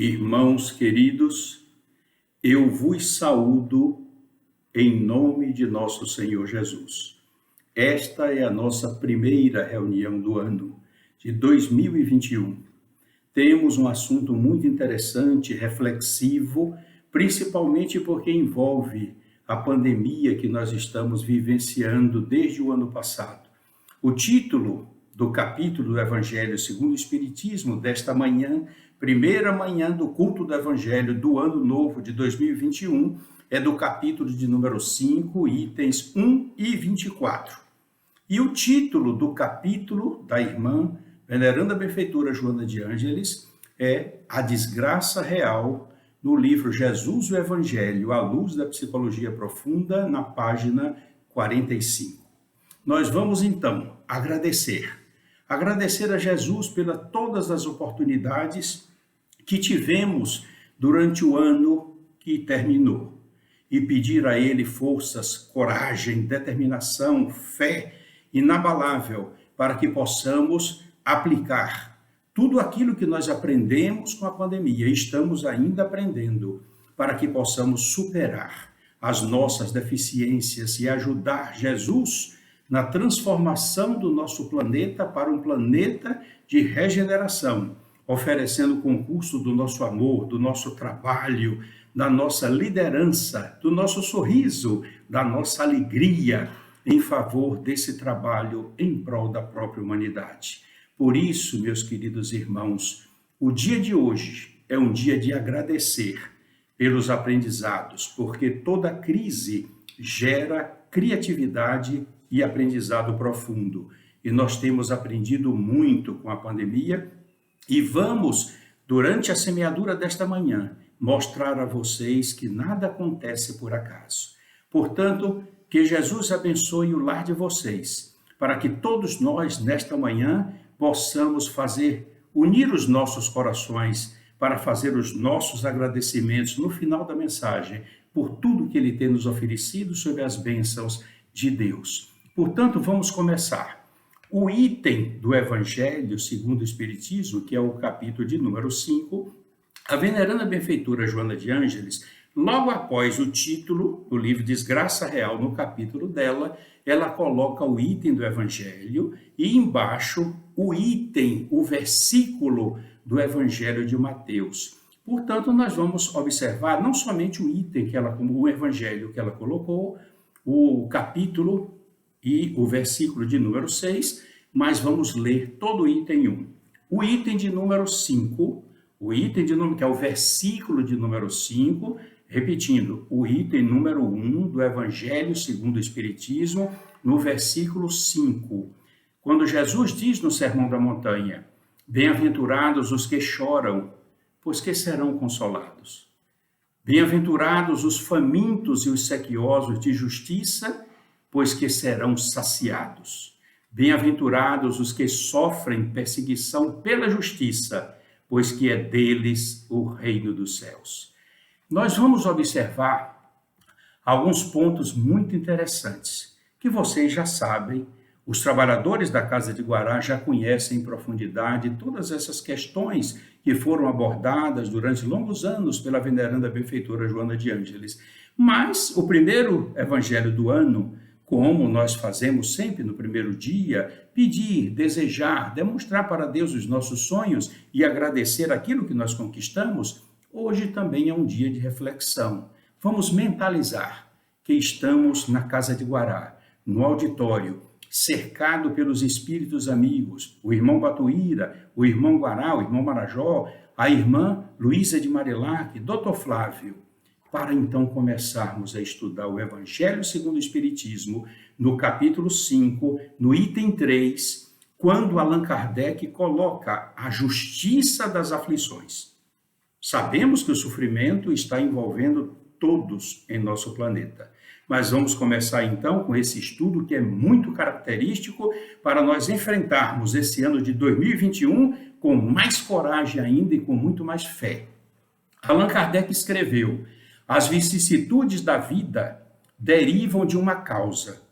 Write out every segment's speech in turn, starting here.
Irmãos queridos, eu vos saúdo em nome de nosso Senhor Jesus. Esta é a nossa primeira reunião do ano de 2021. Temos um assunto muito interessante, reflexivo, principalmente porque envolve a pandemia que nós estamos vivenciando desde o ano passado. O título do capítulo do Evangelho segundo o Espiritismo desta manhã, primeira manhã do culto do Evangelho do ano novo de 2021, é do capítulo de número 5, itens 1 e 24. E o título do capítulo da irmã Veneranda Benfeitora Joana de Ângeles é A Desgraça Real, no livro Jesus o Evangelho, à luz da psicologia profunda, na página 45. Nós vamos então agradecer a Jesus pelas todas as oportunidades que tivemos durante o ano que terminou e pedir a Ele forças, coragem, determinação, fé inabalável para que possamos aplicar tudo aquilo que nós aprendemos com a pandemia, estamos ainda aprendendo, para que possamos superar as nossas deficiências e ajudar Jesus na transformação do nosso planeta para um planeta de regeneração, oferecendo o concurso do nosso amor, do nosso trabalho, da nossa liderança, do nosso sorriso, da nossa alegria em favor desse trabalho em prol da própria humanidade. Por isso, meus queridos irmãos, o dia de hoje é um dia de agradecer pelos aprendizados, porque toda crise gera criatividade e aprendizado profundo. E nós temos aprendido muito com a pandemia e vamos, durante a semeadura desta manhã, mostrar a vocês que nada acontece por acaso. Portanto, que Jesus abençoe o lar de vocês, para que todos nós, nesta manhã, possamos unir os nossos corações para fazer os nossos agradecimentos no final da mensagem, por tudo que Ele tem nos oferecido sobre as bênçãos de Deus. Portanto, vamos começar. O item do Evangelho segundo o Espiritismo, que é o capítulo de número 5, a veneranda benfeitora Joana de Ângeles, logo após o título do livro Desgraça Real, no capítulo dela, ela coloca o item do Evangelho e embaixo o item, o versículo do Evangelho de Mateus. Portanto, nós vamos observar não somente o item, o Evangelho que ela colocou, o capítulo e o versículo de número 6, mas vamos ler todo o item 1. O item de número 5, que é o versículo de número 5, repetindo, o item número 1 do Evangelho segundo o Espiritismo, no versículo 5. Quando Jesus diz no Sermão da Montanha, bem-aventurados os que choram, pois que serão consolados. Bem-aventurados os famintos e os sequiosos de justiça, pois que serão saciados. Bem-aventurados os que sofrem perseguição pela justiça, pois que é deles o reino dos céus. Nós vamos observar alguns pontos muito interessantes, que vocês já sabem, os trabalhadores da Casa de Guará já conhecem em profundidade todas essas questões que foram abordadas durante longos anos pela veneranda benfeitora Joana de Ângeles. Mas o primeiro evangelho do ano, como nós fazemos sempre no primeiro dia, pedir, desejar, demonstrar para Deus os nossos sonhos e agradecer aquilo que nós conquistamos, hoje também é um dia de reflexão. Vamos mentalizar que estamos na Casa de Guará, no auditório, cercado pelos espíritos amigos, o irmão Batuíra, o irmão Guará, o irmão Marajó, a irmã Luísa de Marilac, Dr. Flávio, para então começarmos a estudar o Evangelho segundo o Espiritismo, no capítulo 5, no item 3, quando Allan Kardec coloca a justiça das aflições. Sabemos que o sofrimento está envolvendo todos em nosso planeta. Mas vamos começar então com esse estudo que é muito característico para nós enfrentarmos esse ano de 2021 com mais coragem ainda e com muito mais fé. Allan Kardec escreveu: as vicissitudes da vida derivam de uma causa.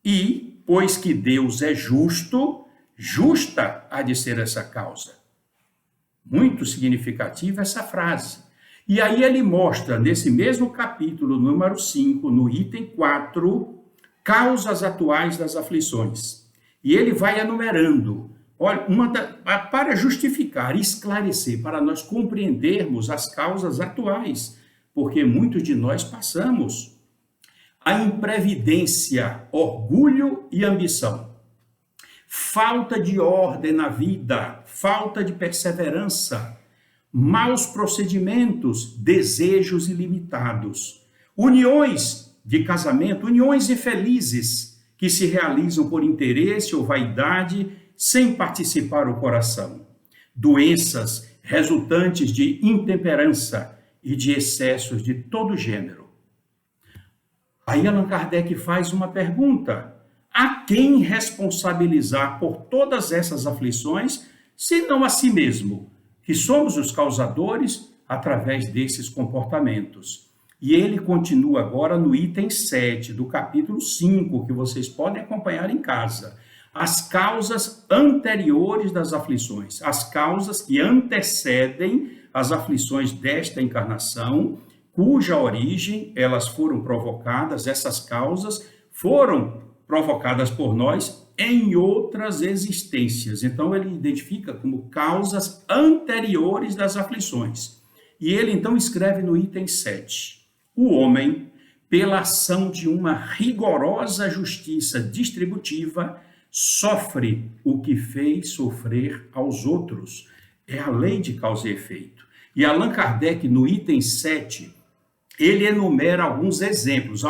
E, pois que Deus é justo, justa há de ser essa causa. Muito significativa essa frase. E aí ele mostra, nesse mesmo capítulo, número 5, no item 4, causas atuais das aflições. E ele vai enumerando, olha, para justificar, esclarecer, para nós compreendermos as causas atuais, porque muitos de nós passamos a imprevidência, orgulho e ambição, falta de ordem na vida, falta de perseverança, maus procedimentos, desejos ilimitados, uniões de casamento, uniões infelizes que se realizam por interesse ou vaidade sem participar o coração, doenças resultantes de intemperança e de excessos de todo gênero. Aí Allan Kardec faz uma pergunta: a quem responsabilizar por todas essas aflições, se não a si mesmo, que somos os causadores através desses comportamentos? E ele continua agora no item 7 do capítulo 5, que vocês podem acompanhar em casa. As causas anteriores das aflições, as causas que antecedem as aflições desta encarnação, cuja origem elas foram provocadas, essas causas foram provocadas por nós em outras existências. Então ele identifica como causas anteriores das aflições. E ele então escreve no item 7: o homem, pela ação de uma rigorosa justiça distributiva, sofre o que fez sofrer aos outros. É a lei de causa e efeito. E Allan Kardec, no item 7, ele enumera alguns exemplos.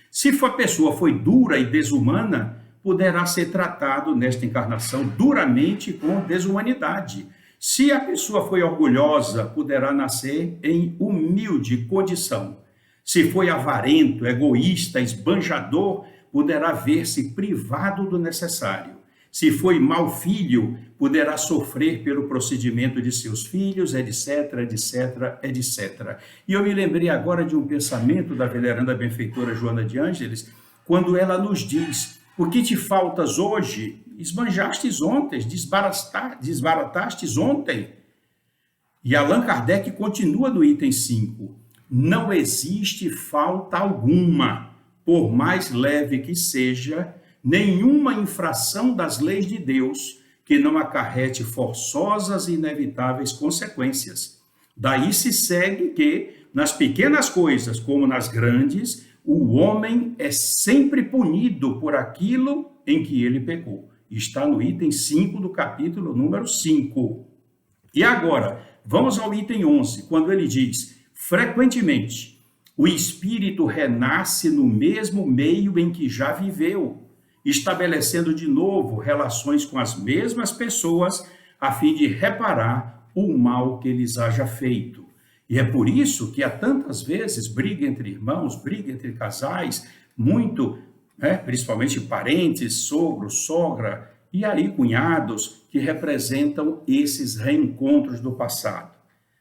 Se a pessoa foi dura e desumana, poderá ser tratado nesta encarnação duramente com desumanidade. Se a pessoa foi orgulhosa, poderá nascer em humilde condição. Se foi avarento, egoísta, esbanjador, poderá ver-se privado do necessário. Se foi mau filho, poderá sofrer pelo procedimento de seus filhos, etc, etc, etc. E eu me lembrei agora de um pensamento da veneranda benfeitora Joana de Ângeles, quando ela nos diz: o que te faltas hoje, esbanjastes ontem, desbaratastes ontem. E Allan Kardec continua no item 5: não existe falta alguma, por mais leve que seja, nenhuma infração das leis de Deus que não acarrete forçosas e inevitáveis consequências. Daí se segue que, nas pequenas coisas como nas grandes, o homem é sempre punido por aquilo em que ele pecou. Está no item 5 do capítulo número 5. E agora, vamos ao item 11, quando ele diz: frequentemente, o espírito renasce no mesmo meio em que já viveu, estabelecendo de novo relações com as mesmas pessoas, a fim de reparar o mal que lhes haja feito. E é por isso que há tantas vezes briga entre irmãos, briga entre casais, principalmente parentes, sogro, sogra, e aí cunhados, que representam esses reencontros do passado.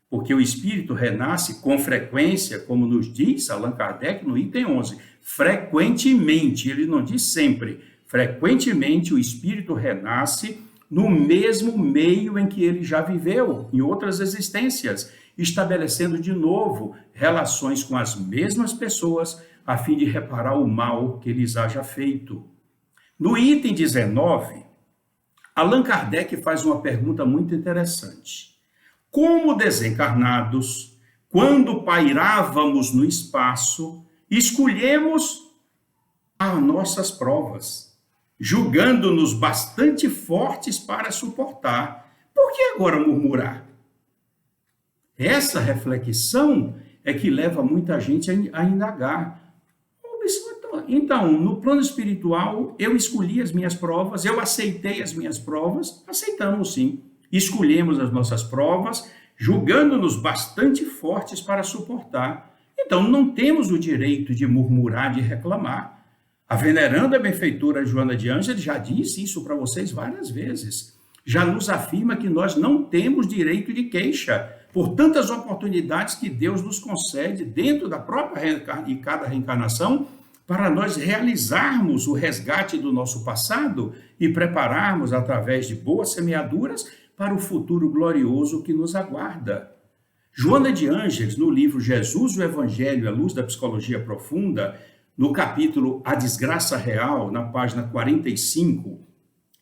Porque o espírito renasce com frequência, como nos diz Allan Kardec no item 11, frequentemente, ele não diz sempre, frequentemente o espírito renasce no mesmo meio em que ele já viveu, em outras existências, estabelecendo de novo relações com as mesmas pessoas, a fim de reparar o mal que lhes haja feito. No item 19, Allan Kardec faz uma pergunta muito interessante. Como desencarnados, quando pairávamos no espaço, escolhemos as nossas provas, julgando-nos bastante fortes para suportar. Por que agora murmurar? Essa reflexão é que leva muita gente a indagar. Então, no plano espiritual, eu escolhi as minhas provas, eu aceitei as minhas provas, aceitamos sim. Escolhemos as nossas provas, julgando-nos bastante fortes para suportar. Então, não temos o direito de murmurar, de reclamar. A veneranda benfeitora Joana de Ângeles já disse isso para vocês várias vezes. Já nos afirma que nós não temos direito de queixa por tantas oportunidades que Deus nos concede dentro da própria e cada reencarnação, para nós realizarmos o resgate do nosso passado e prepararmos, através de boas semeaduras, para o futuro glorioso que nos aguarda. Joana de Ângeles, no livro Jesus, o Evangelho à Luz da Psicologia Profunda, no capítulo A Desgraça Real, na página 45,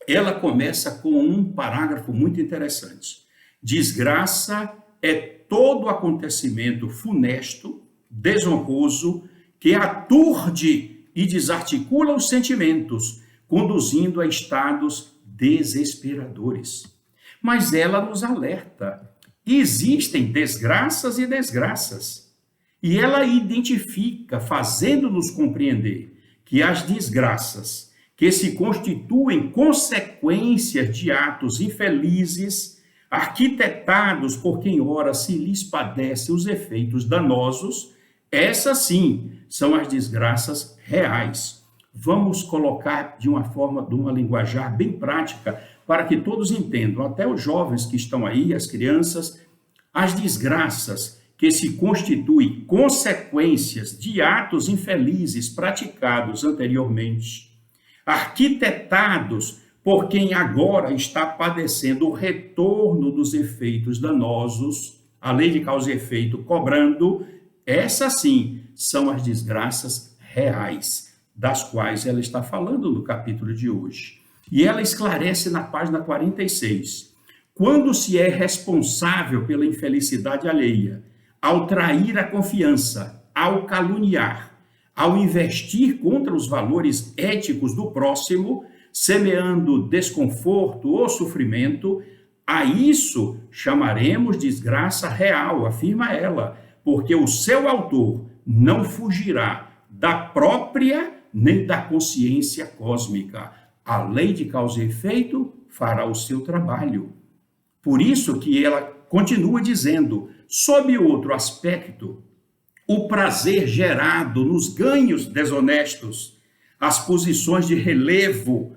ela começa com um parágrafo muito interessante. Desgraça é todo acontecimento funesto, desonroso, que aturde e desarticula os sentimentos, conduzindo a estados desesperadores. Mas ela nos alerta. Existem desgraças e desgraças. E ela identifica, fazendo-nos compreender que as desgraças que se constituem consequências de atos infelizes, arquitetados por quem ora se lhes padece os efeitos danosos, essas sim são as desgraças reais. Vamos colocar de uma linguajar bem prática, para que todos entendam, até os jovens que estão aí, as crianças, as desgraças que se constituem consequências de atos infelizes praticados anteriormente, arquitetados por quem agora está padecendo o retorno dos efeitos danosos, a lei de causa e efeito cobrando, essas sim são as desgraças reais, das quais ela está falando no capítulo de hoje. E ela esclarece na página 46. Quando se é responsável pela infelicidade alheia, ao trair a confiança, ao caluniar, ao investir contra os valores éticos do próximo, semeando desconforto ou sofrimento, a isso chamaremos desgraça real, afirma ela, porque o seu autor não fugirá da própria nem da consciência cósmica. A lei de causa e efeito fará o seu trabalho. Por isso que ela continua dizendo, sob outro aspecto, o prazer gerado nos ganhos desonestos, as posições de relevo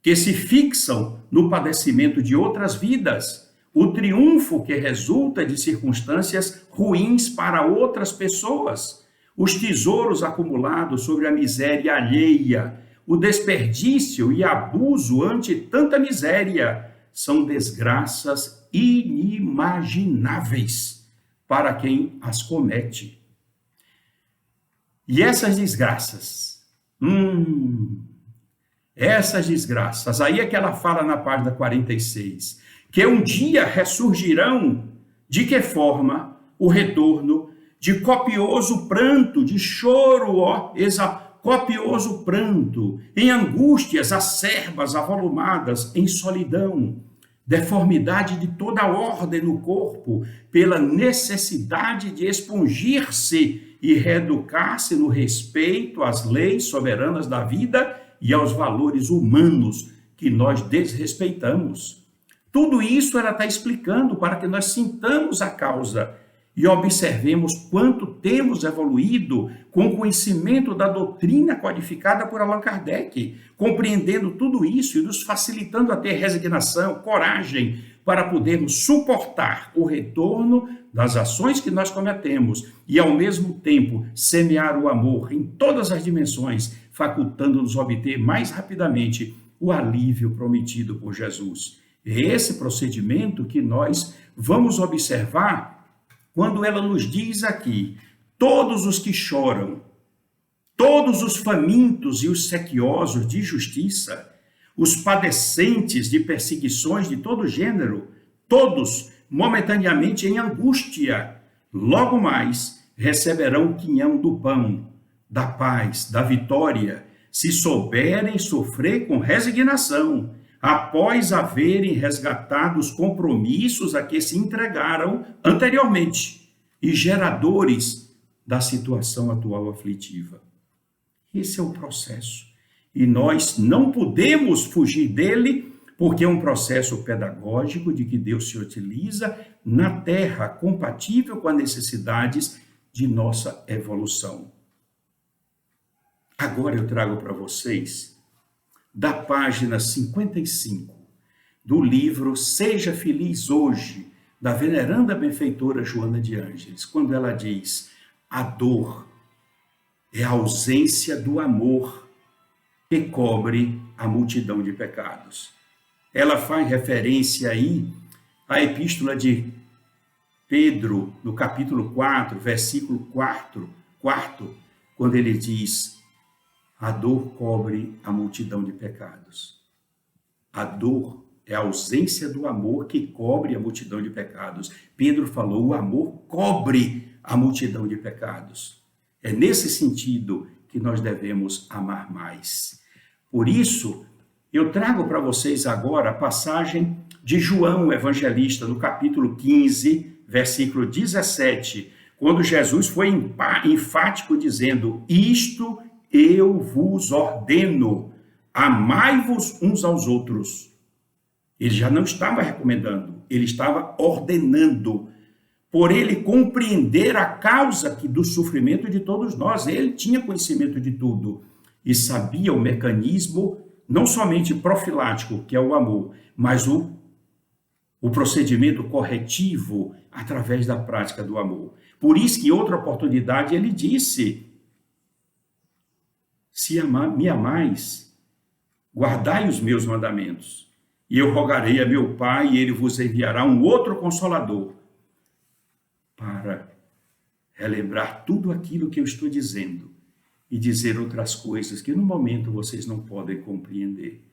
que se fixam no padecimento de outras vidas, o triunfo que resulta de circunstâncias ruins para outras pessoas, os tesouros acumulados sobre a miséria alheia, o desperdício e abuso ante tanta miséria, são desgraças inimagináveis para quem as comete. E essas desgraças, aí é que ela fala na página 46, que um dia ressurgirão, de que forma? O retorno de copioso pranto, de choro, copioso pranto, em angústias acerbas, avolumadas, em solidão, deformidade de toda ordem no corpo, pela necessidade de expungir-se e reeducar-se no respeito às leis soberanas da vida e aos valores humanos que nós desrespeitamos. Tudo isso ela está explicando para que nós sintamos a causa e observemos quanto temos evoluído com o conhecimento da doutrina codificada por Allan Kardec, compreendendo tudo isso e nos facilitando a ter resignação, coragem, para podermos suportar o retorno das ações que nós cometemos e, ao mesmo tempo, semear o amor em todas as dimensões, facultando-nos obter mais rapidamente o alívio prometido por Jesus. É esse procedimento que nós vamos observar quando ela nos diz aqui, todos os que choram, todos os famintos e os sequiosos de justiça, os padecentes de perseguições de todo gênero, todos momentaneamente em angústia, logo mais receberão o quinhão do pão, da paz, da vitória, se souberem sofrer com resignação, após haverem resgatado os compromissos a que se entregaram anteriormente e geradores da situação atual aflitiva. Esse é o processo. E nós não podemos fugir dele, porque é um processo pedagógico de que Deus se utiliza na Terra, compatível com as necessidades de nossa evolução. Agora eu trago para vocês da página 55 do livro Seja Feliz Hoje, da veneranda benfeitora Joana de Ângeles, quando ela diz: a dor é a ausência do amor que cobre a multidão de pecados. Ela faz referência aí a epístola de Pedro, no capítulo 4, versículo 4, quando ele diz: a dor cobre a multidão de pecados. A dor é a ausência do amor que cobre a multidão de pecados. Pedro falou: o amor cobre a multidão de pecados. É nesse sentido que nós devemos amar mais. Por isso, eu trago para vocês agora a passagem de João, evangelista, no capítulo 15, versículo 17, quando Jesus foi enfático dizendo: isto eu vos ordeno, amai-vos uns aos outros. Ele já não estava recomendando, ele estava ordenando, por ele compreender a causa do sofrimento de todos nós. Ele tinha conhecimento de tudo e sabia o mecanismo, não somente profilático, que é o amor, mas o procedimento corretivo através da prática do amor. Por isso que em outra oportunidade ele disse: se me amais, guardai os meus mandamentos, e eu rogarei a meu Pai, e ele vos enviará um outro Consolador, para relembrar tudo aquilo que eu estou dizendo e dizer outras coisas que no momento vocês não podem compreender.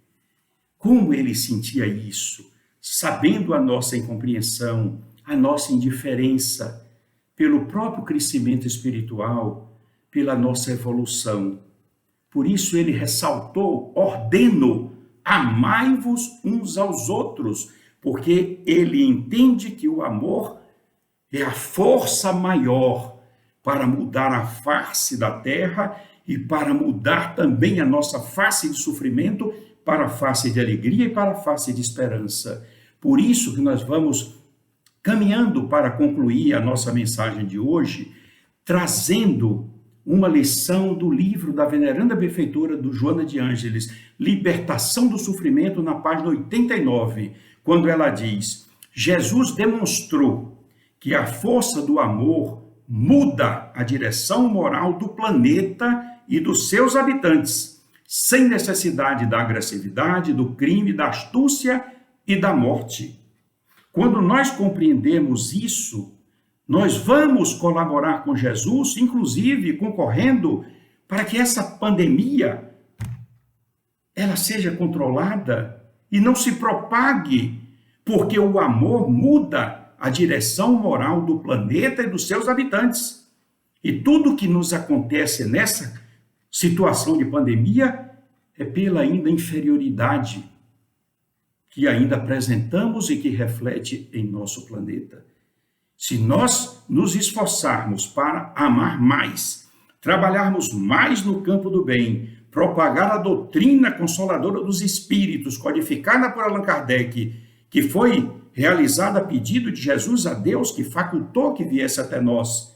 Como ele sentia isso, sabendo a nossa incompreensão, a nossa indiferença, pelo próprio crescimento espiritual, pela nossa evolução. Por isso ele ressaltou: ordeno, amai-vos uns aos outros, porque ele entende que o amor é a força maior para mudar a face da terra e para mudar também a nossa face de sofrimento para a face de alegria e para a face de esperança. Por isso que nós vamos caminhando para concluir a nossa mensagem de hoje, trazendo uma lição do livro da veneranda benfeitora do Joana de Ângeles, Libertação do Sofrimento, na página 89, quando ela diz: Jesus demonstrou que a força do amor muda a direção moral do planeta e dos seus habitantes, sem necessidade da agressividade, do crime, da astúcia e da morte. Quando nós compreendemos isso, nós vamos colaborar com Jesus, inclusive concorrendo para que essa pandemia ela seja controlada e não se propague, porque o amor muda a direção moral do planeta e dos seus habitantes. E tudo que nos acontece nessa situação de pandemia é pela ainda inferioridade que ainda apresentamos e que reflete em nosso planeta. Se nós nos esforçarmos para amar mais, trabalharmos mais no campo do bem, propagar a doutrina consoladora dos espíritos, codificada por Allan Kardec, que foi realizada a pedido de Jesus a Deus, que facultou que viesse até nós,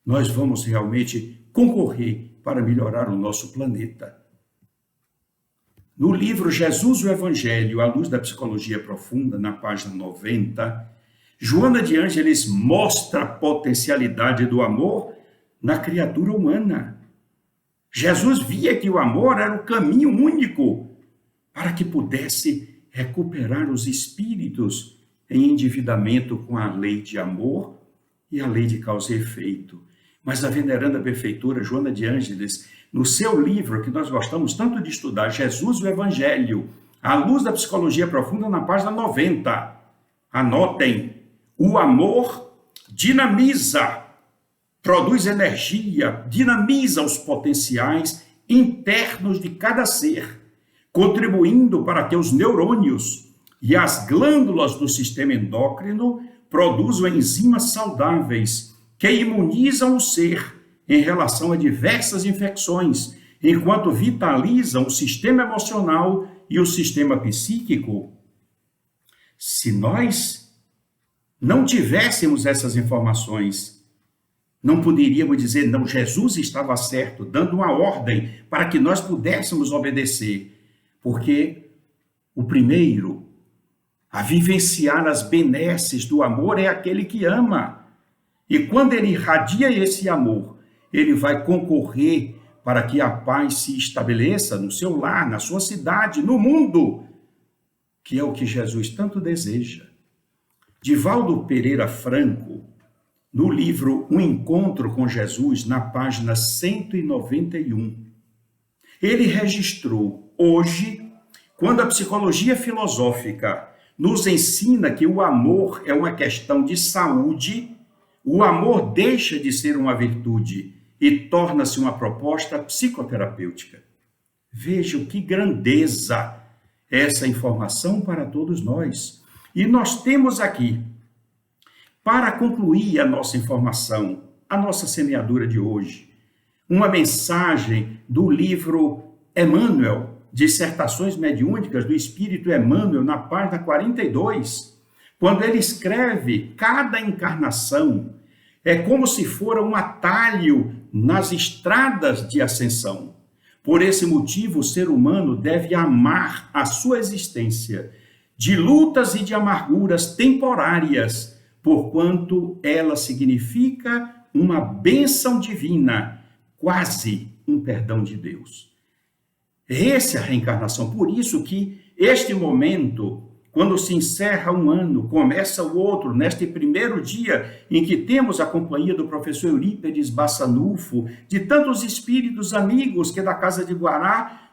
nós vamos realmente concorrer para melhorar o nosso planeta. No livro Jesus o Evangelho, à luz da psicologia profunda, na página 90, Joana de Ângeles mostra a potencialidade do amor na criatura humana. Jesus via que o amor era o caminho único para que pudesse recuperar os espíritos em endividamento com a lei de amor e a lei de causa e efeito. Mas a veneranda benfeitora Joana de Ângeles, no seu livro que nós gostamos tanto de estudar, Jesus o Evangelho, à luz da psicologia profunda, na página 90, anotem: o amor dinamiza, produz energia, dinamiza os potenciais internos de cada ser, contribuindo para que os neurônios e as glândulas do sistema endócrino produzam enzimas saudáveis que imunizam o ser em relação a diversas infecções, enquanto vitalizam o sistema emocional e o sistema psíquico. Se nós não tivéssemos essas informações, não poderíamos dizer: não, Jesus estava certo, dando uma ordem para que nós pudéssemos obedecer, porque o primeiro a vivenciar as benesses do amor é aquele que ama. E quando ele irradia esse amor, ele vai concorrer para que a paz se estabeleça no seu lar, na sua cidade, no mundo, que é o que Jesus tanto deseja. Divaldo Pereira Franco, no livro Um Encontro com Jesus, na página 191, ele registrou: hoje, quando a psicologia filosófica nos ensina que o amor é uma questão de saúde, o amor deixa de ser uma virtude e torna-se uma proposta psicoterapêutica. Vejam que grandeza essa informação para todos nós. E nós temos aqui, para concluir a nossa informação, a nossa semeadura de hoje, uma mensagem do livro Emmanuel, Dissertações Mediúnicas do Espírito Emmanuel, na página 42, quando ele escreve: cada encarnação é como se fora um atalho nas estradas de ascensão. Por esse motivo, o ser humano deve amar a sua existência de lutas e de amarguras temporárias, porquanto ela significa uma bênção divina, quase um perdão de Deus. Essa é a reencarnação. Por isso que este momento, quando se encerra um ano, começa o outro, neste primeiro dia em que temos a companhia do professor Eurípides Bassanufo, de tantos espíritos amigos que da Casa de Guará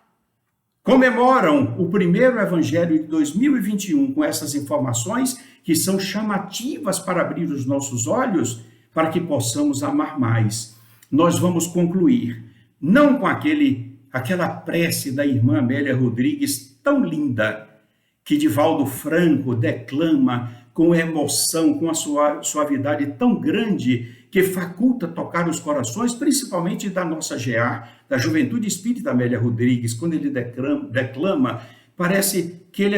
comemoram o primeiro evangelho de 2021 com essas informações que são chamativas para abrir os nossos olhos para que possamos amar mais. Nós vamos concluir, não com aquela prece da irmã Amélia Rodrigues tão linda, que Divaldo Franco declama com emoção, com a sua suavidade tão grande, que faculta tocar os corações, principalmente da nossa GEAR, da Juventude Espírita Amélia Rodrigues. Quando ele declama, parece que ele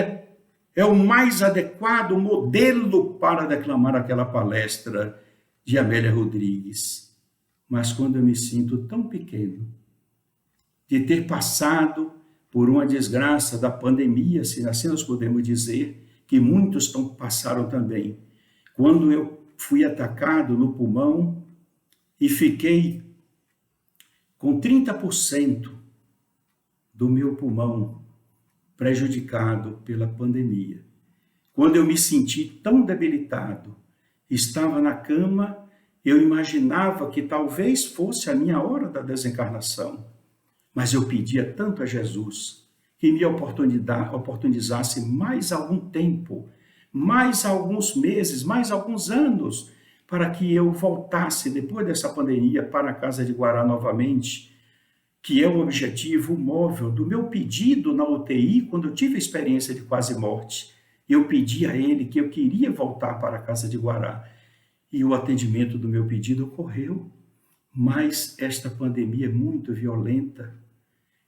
é o mais adequado modelo para declamar aquela palestra de Amélia Rodrigues. Mas quando eu me sinto tão pequeno, de ter passado por uma desgraça da pandemia, se assim nós podemos dizer, que muitos passaram também. Quando eu fui atacado no pulmão e fiquei com 30% do meu pulmão prejudicado pela pandemia. Quando eu me senti tão debilitado, estava na cama, eu imaginava que talvez fosse a minha hora da desencarnação. Mas eu pedia tanto a Jesus que me oportunizasse mais algum tempo, mais alguns meses, mais alguns anos, para que eu voltasse, depois dessa pandemia, para a Casa de Guará novamente, que é o objetivo móvel do meu pedido na UTI, quando eu tive a experiência de quase morte. Eu pedi a ele que eu queria voltar para a Casa de Guará, e o atendimento do meu pedido ocorreu. Mas esta pandemia é muito violenta.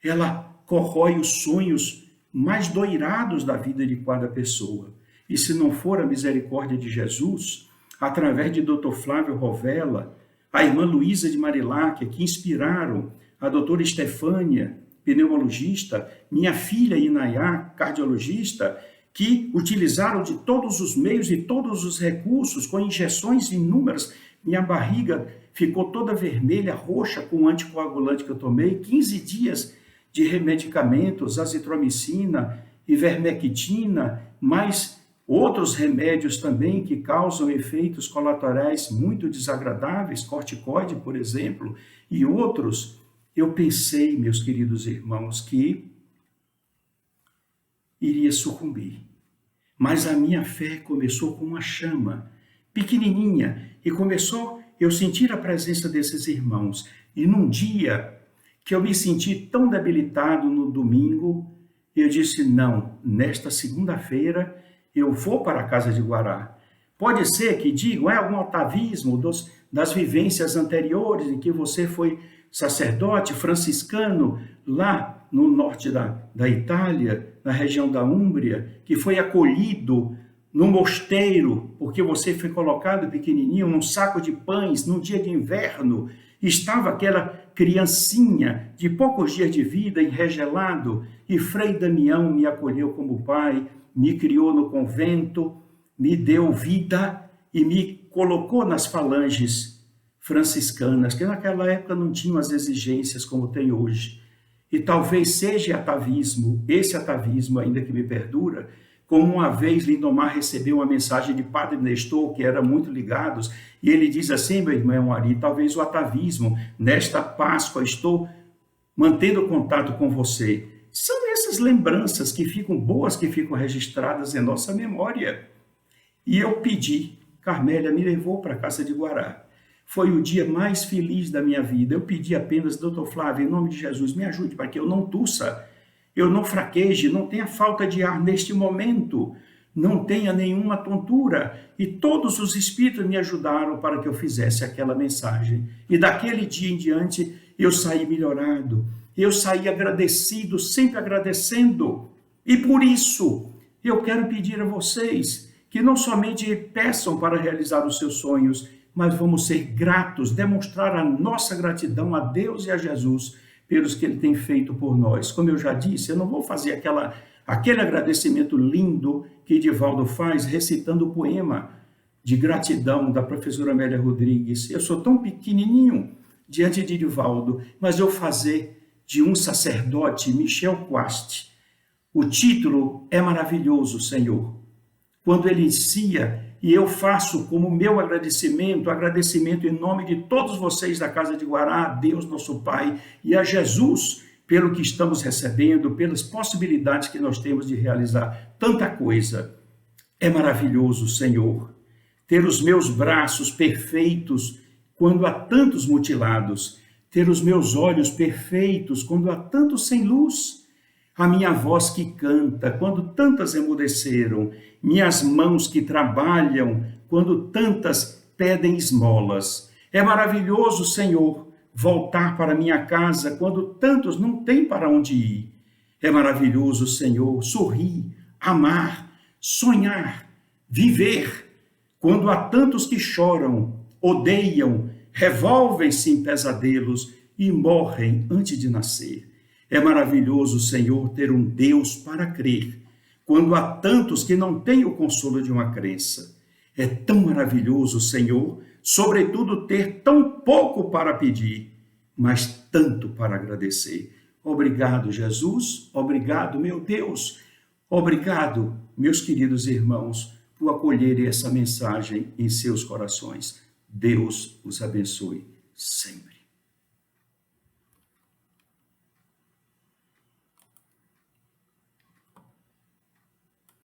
Ela corrói os sonhos mais doirados da vida de cada pessoa. E se não for a misericórdia de Jesus, através de Dr. Flávio Rovella, a irmã Luísa de Mariláquia, que inspiraram a doutora Estefânia, pneumologista, minha filha Inayá, cardiologista, que utilizaram de todos os meios e todos os recursos, com injeções inúmeras. Minha barriga ficou toda vermelha, roxa, com o anticoagulante que eu tomei, 15 dias de remedicamentos, azitromicina, ivermectina, mais outros remédios também que causam efeitos colaterais muito desagradáveis, corticoide, por exemplo, e outros. Eu pensei, meus queridos irmãos, que iria sucumbir. Mas a minha fé começou com uma chama pequenininha e começou eu sentir a presença desses irmãos. E num dia que eu me senti tão debilitado no domingo, eu disse: não, nesta segunda-feira eu vou para a Casa de Guará. Pode ser que digam, é algum atavismo das vivências anteriores em que você foi sacerdote franciscano lá no norte da Itália, na região da Úmbria, que foi acolhido no mosteiro, porque você foi colocado pequenininho num saco de pães, num dia de inverno, estava aquela criancinha de poucos dias de vida, enregelado, e Frei Damião me acolheu como pai, me criou no convento, me deu vida e me colocou nas falanges franciscanas, que naquela época não tinham as exigências como tem hoje. E talvez seja atavismo, esse atavismo ainda que me perdura, Como uma vez Lindomar recebeu uma mensagem de Padre Nestor, que eram muito ligados, e ele diz assim, meu irmão Ari, talvez o atavismo, nesta Páscoa estou mantendo contato com você. São essas lembranças que ficam boas, que ficam registradas em nossa memória. E eu pedi, Carmélia me levou para a casa de Guará. Foi o dia mais feliz da minha vida. Eu pedi apenas, doutor Flávio, em nome de Jesus, me ajude para que eu não tussa, eu não fraqueje, não tenha falta de ar neste momento, não tenha nenhuma tontura. E todos os espíritos me ajudaram para que eu fizesse aquela mensagem. E daquele dia em diante, eu saí melhorado, eu saí agradecido, sempre agradecendo. E por isso, eu quero pedir a vocês que não somente peçam para realizar os seus sonhos, mas vamos ser gratos, demonstrar a nossa gratidão a Deus e a Jesus pelos que Ele tem feito por nós. Como eu já disse, eu não vou fazer aquele agradecimento lindo que Edivaldo faz recitando o poema de gratidão da professora Amélia Rodrigues. Eu sou tão pequenininho diante de Edivaldo, mas eu fazer de um sacerdote, Michel Quast. O título é maravilhoso, Senhor. Quando ele inicia, e eu faço como meu agradecimento em nome de todos vocês da Casa de Guará, a Deus nosso Pai e a Jesus, pelo que estamos recebendo, pelas possibilidades que nós temos de realizar tanta coisa. É maravilhoso, Senhor, ter os meus braços perfeitos quando há tantos mutilados, ter os meus olhos perfeitos quando há tantos sem luz, a minha voz que canta quando tantas emudeceram, minhas mãos que trabalham quando tantas pedem esmolas. É maravilhoso, Senhor, voltar para minha casa quando tantos não têm para onde ir. É maravilhoso, Senhor, sorrir, amar, sonhar, viver, quando há tantos que choram, odeiam, revolvem-se em pesadelos e morrem antes de nascer. É maravilhoso, Senhor, ter um Deus para crer, quando há tantos que não têm o consolo de uma crença. É tão maravilhoso, Senhor, sobretudo ter tão pouco para pedir, mas tanto para agradecer. Obrigado, Jesus. Obrigado, meu Deus. Obrigado, meus queridos irmãos, por acolherem essa mensagem em seus corações. Deus os abençoe sempre.